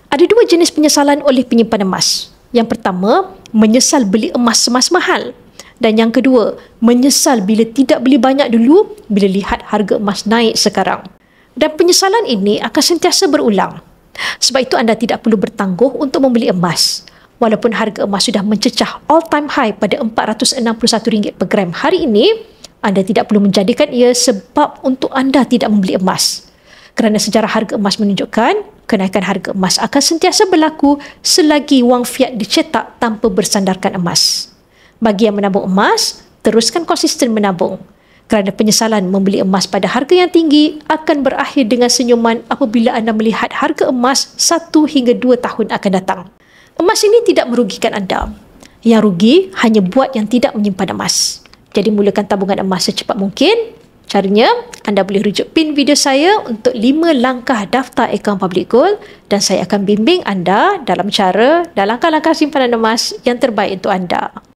Ada dua jenis penyesalan oleh penyimpan emas. Yang pertama, menyesal beli emas semas mahal. Dan yang kedua, menyesal bila tidak beli banyak dulu bila lihat harga emas naik sekarang. Dan penyesalan ini akan sentiasa berulang. Sebab itu anda tidak perlu bertangguh untuk membeli emas. Walaupun harga emas sudah mencecah all-time high pada RM461 per gram hari ini, anda tidak perlu menjadikan ia sebab untuk anda tidak membeli emas. Kerana sejarah harga emas menunjukkan, kenaikan harga emas akan sentiasa berlaku selagi wang fiat dicetak tanpa bersandarkan emas. Bagi yang menabung emas, teruskan konsisten menabung. Kerana penyesalan membeli emas pada harga yang tinggi akan berakhir dengan senyuman apabila anda melihat harga emas 1 hingga 2 tahun akan datang. Emas ini tidak merugikan anda. Yang rugi hanya buat yang tidak menyimpan emas. Jadi mulakan tabungan emas secepat mungkin. Caranya, anda boleh rujuk pin video saya untuk 5 langkah daftar akaun Public Gold dan saya akan bimbing anda dalam langkah-langkah simpanan emas yang terbaik untuk anda.